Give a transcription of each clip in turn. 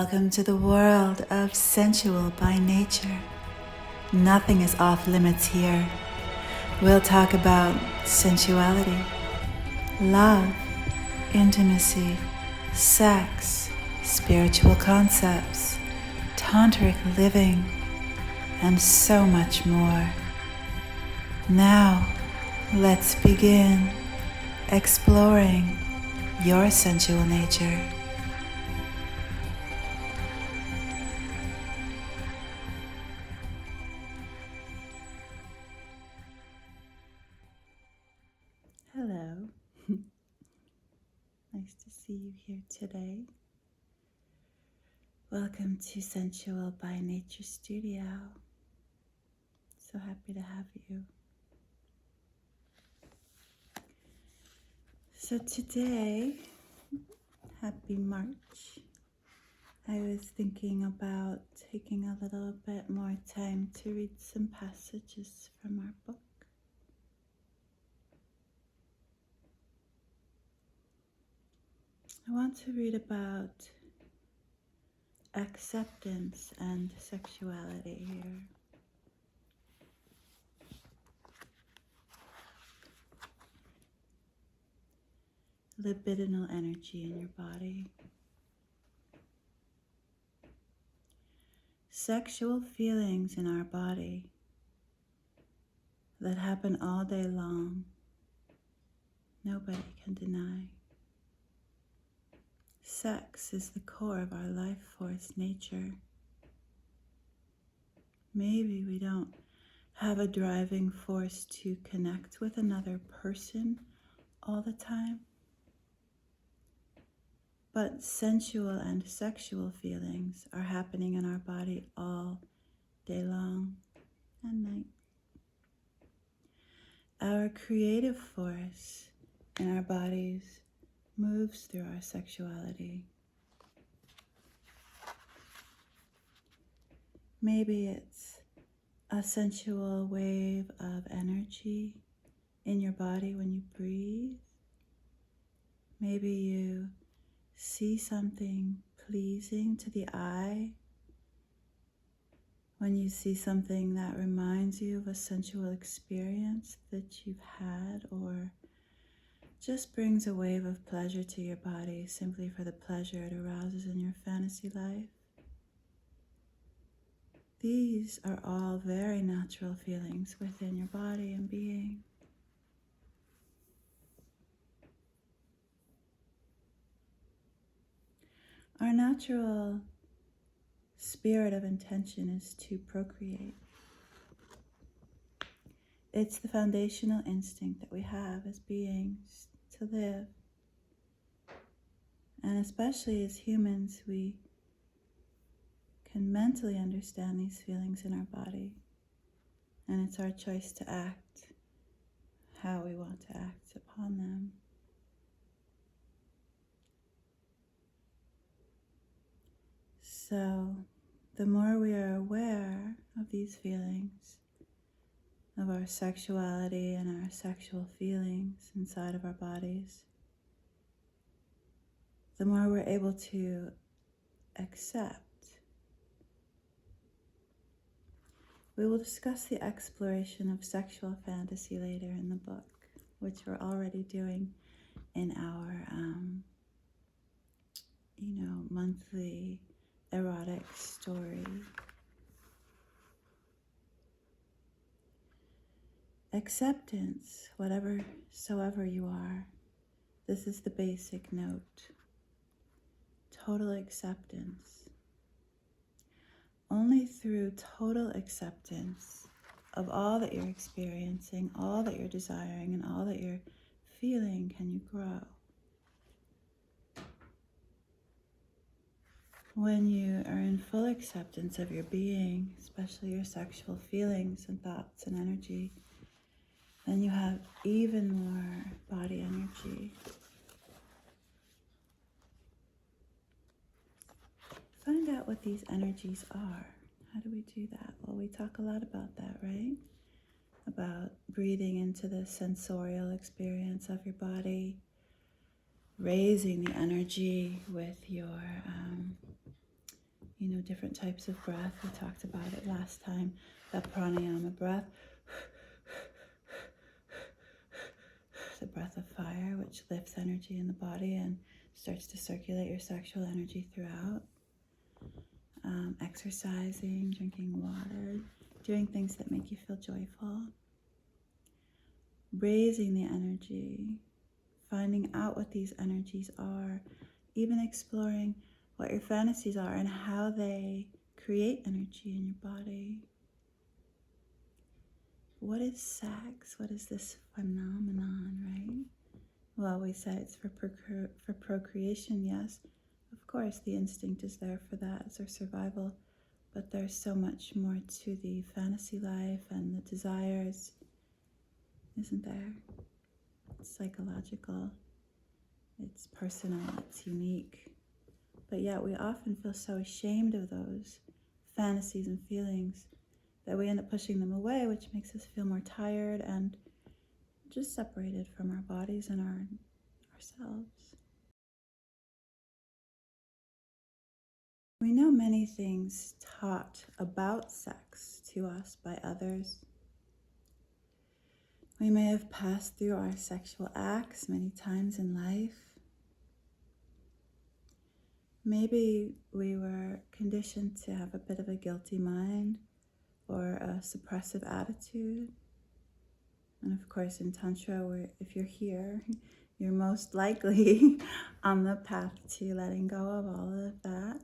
Welcome to the world of sensual by nature. Nothing is off limits here. We'll talk about sensuality, love, intimacy, sex, spiritual concepts, tantric living, and so much more. Now, let's begin exploring your sensual nature. Hello. Nice to see you here today. Welcome to Sensual by Nature Studio. So happy to have you. So today, happy March. I was thinking about taking a little bit more time to read some passages from our book. I want to read about acceptance and sexuality here. Libidinal energy in your body. Sexual feelings in our body that happen all day long. Nobody can deny. Sex is the core of our life force nature. Maybe we don't have a driving force to connect with another person all the time, but sensual and sexual feelings are happening in our body all day long and night. Our creative force in our bodies moves through our sexuality. Maybe it's a sensual wave of energy in your body when you breathe. Maybe you see something pleasing to the eye when you see something that reminds you of a sensual experience that you've had, or just brings a wave of pleasure to your body simply for the pleasure it arouses in your fantasy life. These are all very natural feelings within your body and being. Our natural spirit of intention is to procreate. It's the foundational instinct that we have as beings to live. And especially as humans, we can mentally understand these feelings in our body. And it's our choice to act how we want to act upon them. So, the more we are aware of these feelings, of our sexuality and our sexual feelings inside of our bodies, the more we're able to accept. We will discuss the exploration of sexual fantasy later in the book, which we're already doing in our, monthly erotic story. Acceptance, whatever you are, this is the basic note. Total acceptance. Only through total acceptance of all that you're experiencing, all that you're desiring, and all that you're feeling can you grow. When you are in full acceptance of your being, especially your sexual feelings and thoughts and energy, then you have even more body energy. Find out what these energies are. How do we do that? Well, we talk a lot about that, right? About breathing into the sensorial experience of your body, raising the energy with your different types of breath. We talked about it last time, that pranayama breath. The breath of fire, which lifts energy in the body and starts to circulate your sexual energy throughout. Exercising, drinking water, doing things that make you feel joyful. Raising the energy, finding out what these energies are, even exploring what your fantasies are and how they create energy in your body. What is sex? What is this phenomenon, right? Well, we said it's for procreation, yes. Of course, the instinct is there for that. It's our survival. But there's so much more to the fantasy life and the desires, isn't there? It's psychological. It's personal. It's unique. But yet we often feel so ashamed of those fantasies and feelings that we end up pushing them away, which makes us feel more tired and just separated from our bodies and ourselves. We know many things taught about sex to us by others. We may have passed through our sexual acts many times in life. Maybe we were conditioned to have a bit of a guilty mind or a suppressive attitude. And of course in Tantra, if you're here, you're most likely on the path to letting go of all of that.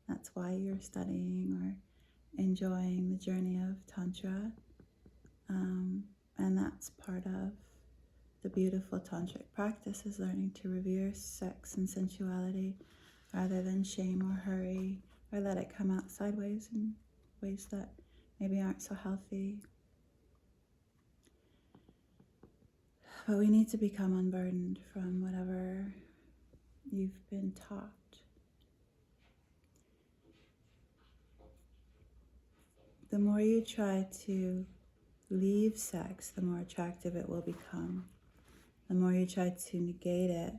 That's why you're studying or enjoying the journey of Tantra. And that's part of the beautiful tantric practice, is learning to revere sex and sensuality rather than shame or hurry or let it come out sideways in ways that maybe aren't so healthy. But we need to become unburdened from whatever you've been taught. The more you try to leave sex, the more attractive it will become. The more you try to negate it,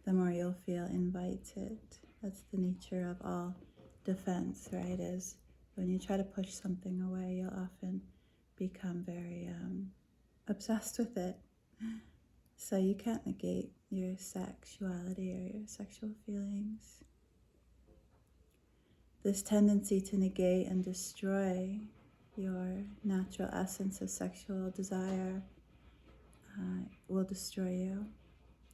the more you'll feel invited. That's the nature of all defense, right? Is when you try to push something away, you'll often become very obsessed with it. So you can't negate your sexuality or your sexual feelings. This tendency to negate and destroy your natural essence of sexual desire will destroy you.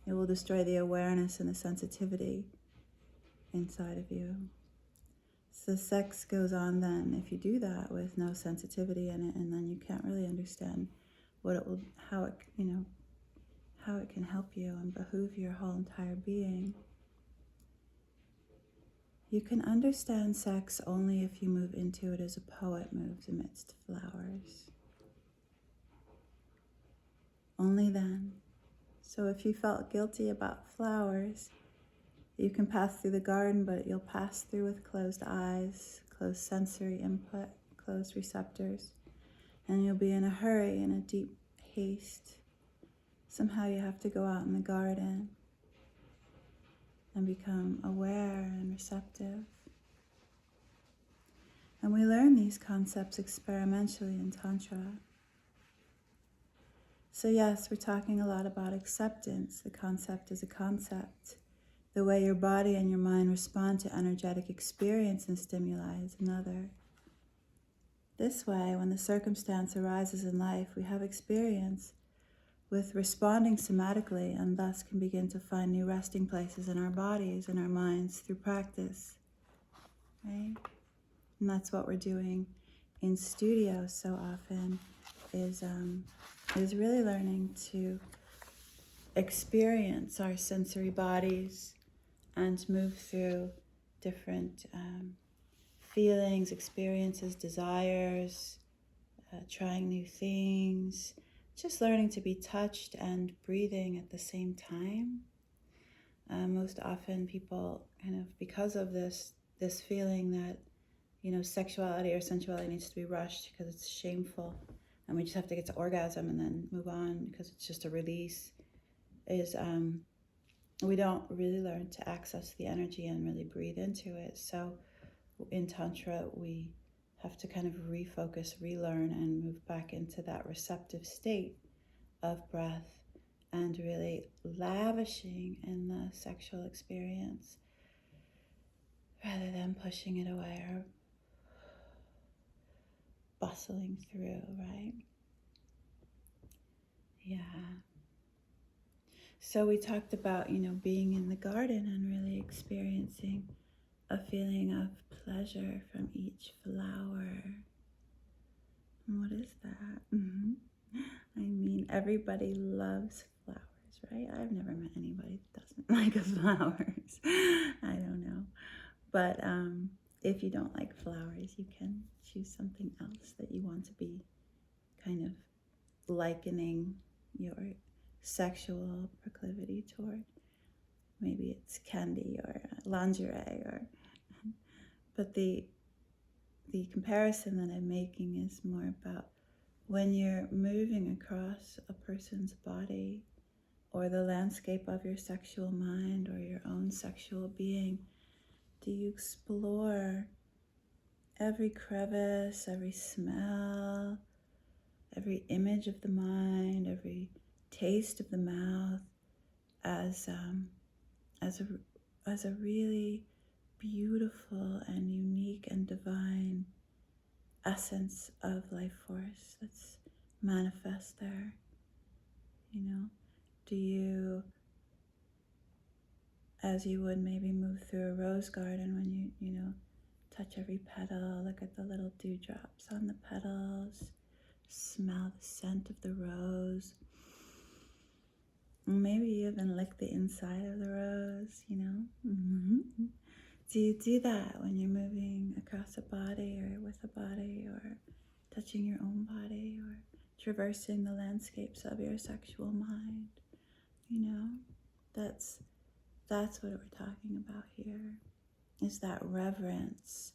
It will destroy the awareness and the sensitivity inside of you. So sex goes on then if you do that with no sensitivity in it, and then you can't really understand how it can help you and behoove your whole entire being. You can understand sex only if you move into it as a poet moves amidst flowers. Only then. So if you felt guilty about flowers, you can pass through the garden, but you'll pass through with closed eyes, closed sensory input, closed receptors, and you'll be in a hurry, in a deep haste. Somehow you have to go out in the garden and become aware and receptive. And we learn these concepts experimentally in Tantra. So yes, we're talking a lot about acceptance. The concept is a concept. The way your body and your mind respond to energetic experience and stimuli is another. This way, when the circumstance arises in life, we have experience with responding somatically, and thus can begin to find new resting places in our bodies and our minds through practice, right? And that's what we're doing in studio so often, is really learning to experience our sensory bodies and move through different feelings, experiences, desires, trying new things, just learning to be touched and breathing at the same time. Most often people because of this feeling that, sexuality or sensuality needs to be rushed because it's shameful and we just have to get to orgasm and then move on because it's just a release, is we don't really learn to access the energy and really breathe into it. So in Tantra, we have to kind of refocus, relearn, and move back into that receptive state of breath and really lavishing in the sexual experience rather than pushing it away or bustling through, right? Yeah. So we talked about, being in the garden and really experiencing a feeling of pleasure from each flower. And what is that? I mean, everybody loves flowers, right? I've never met anybody that doesn't like flowers. I don't know. But if you don't like flowers, you can choose something else that you want to be kind of likening your sexual proclivity toward. Maybe it's candy or lingerie, but the comparison that I'm making is more about when you're moving across a person's body or the landscape of your sexual mind or your own sexual being, do you explore every crevice, every smell, every image of the mind, every taste of the mouth as a really beautiful and unique and divine essence of life force that's manifest there? Do you, as you would maybe move through a rose garden, when you touch every petal, look at the little dewdrops on the petals, smell the scent of the rose, maybe even lick the inside of the rose, Do you do that when you're moving across a body or with a body or touching your own body or traversing the landscapes of your sexual mind? That's what we're talking about here, is that reverence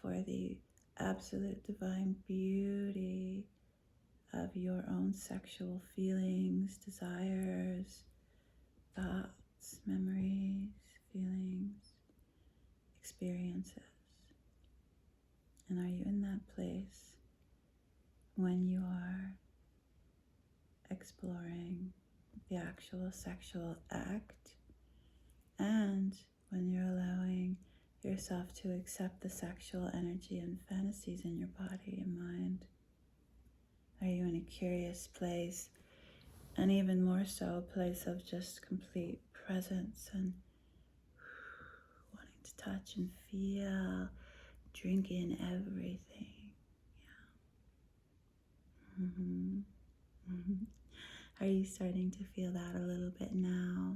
for the absolute divine beauty of your own sexual feelings, desires, thoughts, memories, feelings, experiences. And are you in that place when you are exploring the actual sexual act, and when you're allowing yourself to accept the sexual energy and fantasies in your body and mind? Are you in a curious place, and even more so a place of just complete presence and wanting to touch and feel, drink in everything? Yeah. Are you starting to feel that a little bit now?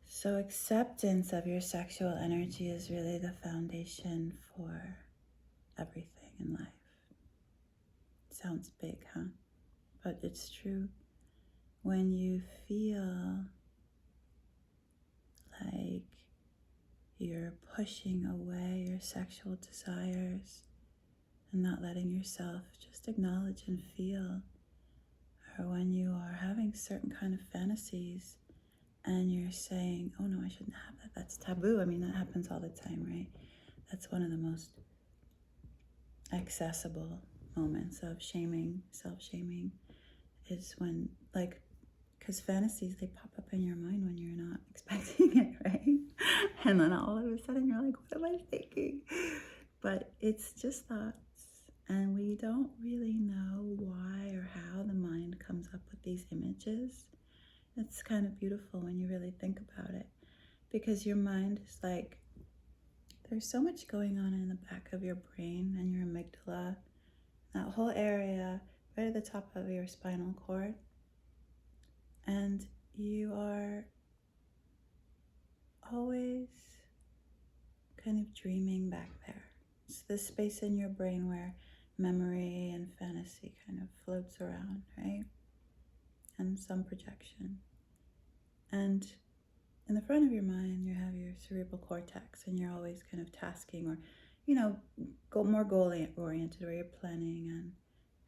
So acceptance of your sexual energy is really the foundation for everything in life. Sounds big, huh? But it's true. When you feel like you're pushing away your sexual desires and not letting yourself just acknowledge and feel, or when you are having certain kind of fantasies and you're saying, oh no, I shouldn't have that, that's taboo. I mean, that happens all the time, right? That's one of the most accessible moments of shaming, self-shaming, is when, because fantasies, they pop up in your mind when you're not expecting it, right? And then all of a sudden you're like, what am I thinking? But it's just thoughts, and we don't really know why or how the mind comes up with these images. It's kind of beautiful when you really think about it, because your mind is like, there's so much going on in the back of your brain and your amygdala, that whole area right at the top of your spinal cord. And you are always kind of dreaming back there. It's this space in your brain where memory and fantasy kind of floats around, right? And some projection. And in the front of your mind, you have your cerebral cortex, and you're always kind of tasking, or, more goal-oriented, where you're planning and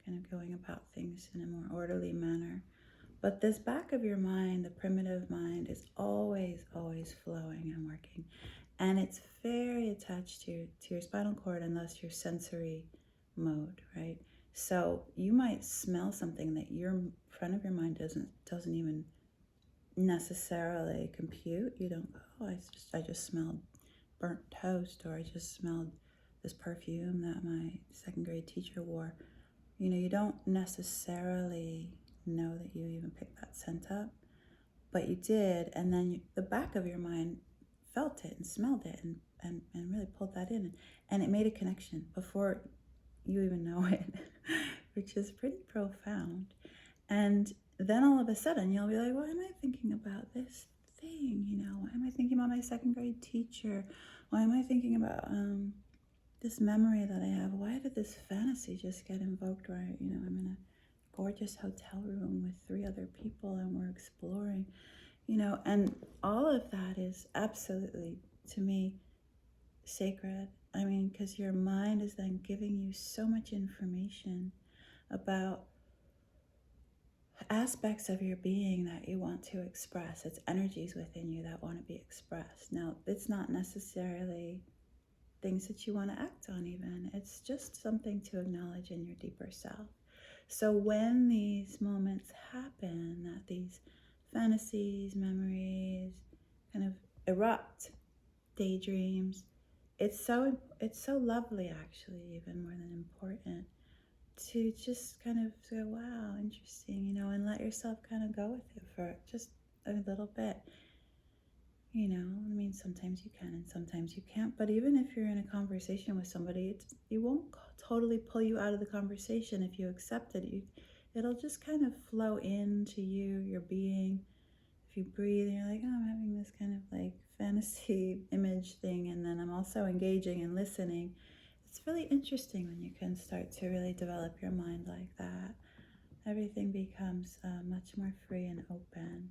kind of going about things in a more orderly manner. But this back of your mind, the primitive mind, is always, always flowing and working. And it's very attached to your spinal cord and thus your sensory mode, right? So you might smell something that your front of your mind doesn't even necessarily compute. You don't go, oh, I just smelled burnt toast, or I just smelled this perfume that my second grade teacher wore. You don't necessarily know that you even picked that scent up, but you did, and then the back of your mind felt it and smelled it and really pulled that in, and it made a connection before you even know it, which is pretty profound. And then all of a sudden you'll be like, why am I thinking about this thing? Why am I thinking about my second grade teacher? Why am I thinking about this memory that I have? Why did this fantasy just get invoked where I'm in a gorgeous hotel room with 3 other people and we're exploring, and all of that is absolutely, to me, sacred. I mean, because your mind is then giving you so much information about aspects of your being that you want to express. It's energies within you that want to be expressed. Now, it's not necessarily things that you want to act on even. It's just something to acknowledge in your deeper self. So when these moments happen, that these fantasies, memories kind of erupt, daydreams, it's so lovely, actually, even more than important, to just kind of go, wow, interesting, and let yourself kind of go with it for just a little bit. I mean, sometimes you can and sometimes you can't, but even if you're in a conversation with somebody, it won't totally pull you out of the conversation if you accept it. It'll just kind of flow into you, your being. If you breathe and you're like, oh, I'm having this kind of like fantasy image thing, and then I'm also engaging and listening. It's really interesting when you can start to really develop your mind like that. Everything becomes much more free and open.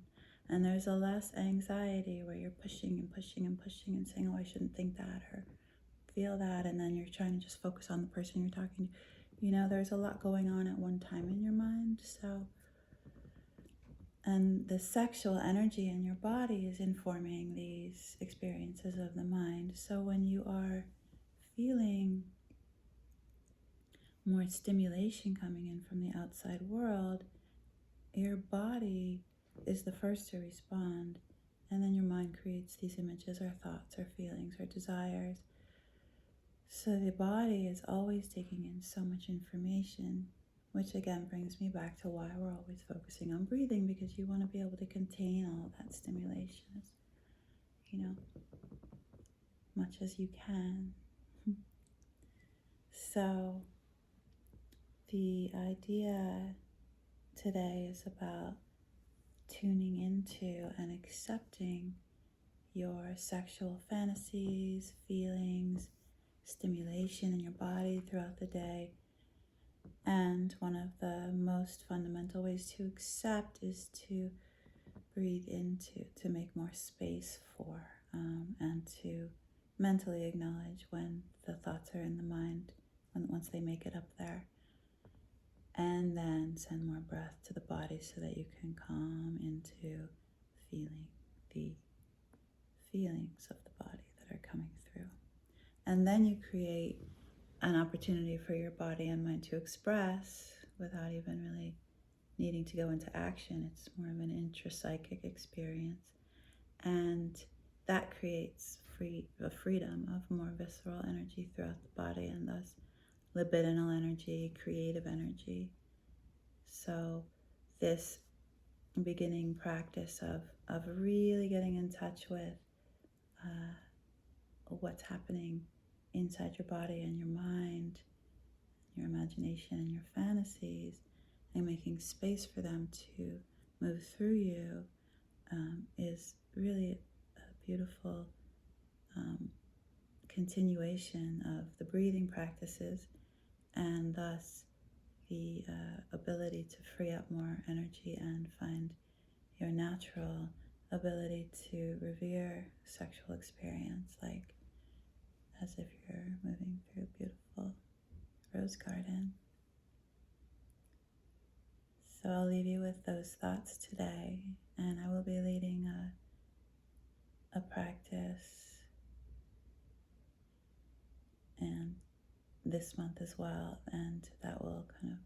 And there's a less anxiety where you're pushing and pushing and pushing and saying, oh, I shouldn't think that or feel that. And then you're trying to just focus on the person you're talking to. There's a lot going on at one time in your mind. And the sexual energy in your body is informing these experiences of the mind. So when you are feeling more stimulation coming in from the outside world, your body is the first to respond, and then your mind creates these images or thoughts or feelings or desires. So the body is always taking in so much information, which again brings me back to why we're always focusing on breathing, because you want to be able to contain all that stimulation as much as you can. So the idea today is about tuning into and accepting your sexual fantasies, feelings, stimulation in your body throughout the day. And one of the most fundamental ways to accept is to breathe into, to make more space for, and to mentally acknowledge when the thoughts are in the mind, once they make it up there. And then send more breath to the body so that you can calm into feeling the feelings of the body that are coming through. And then you create an opportunity for your body and mind to express without even really needing to go into action. It's more of an intrapsychic experience. And that creates a freedom of more visceral energy throughout the body, and thus libidinal energy, creative energy. So this beginning practice of really getting in touch with what's happening inside your body and your mind, your imagination and your fantasies, and making space for them to move through you is really a beautiful continuation of the breathing practices, and thus the ability to free up more energy and find your natural ability to revere sexual experience, like as if you're moving through a beautiful rose garden. So I'll leave you with those thoughts today, and I will be leading a practice and this month as well, and that will kind of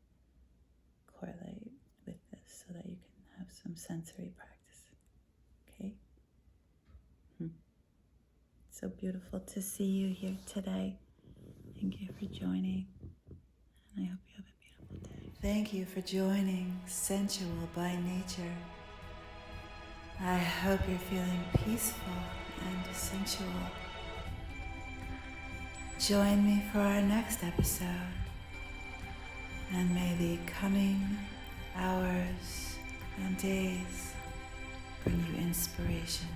correlate with this so that you can have some sensory practice. Okay? So beautiful to see you here today. Thank you for joining, and I hope you have a beautiful day. Thank you for joining Sensual by Nature. I hope you're feeling peaceful and sensual. Join me for our next episode, and may the coming hours and days bring you inspiration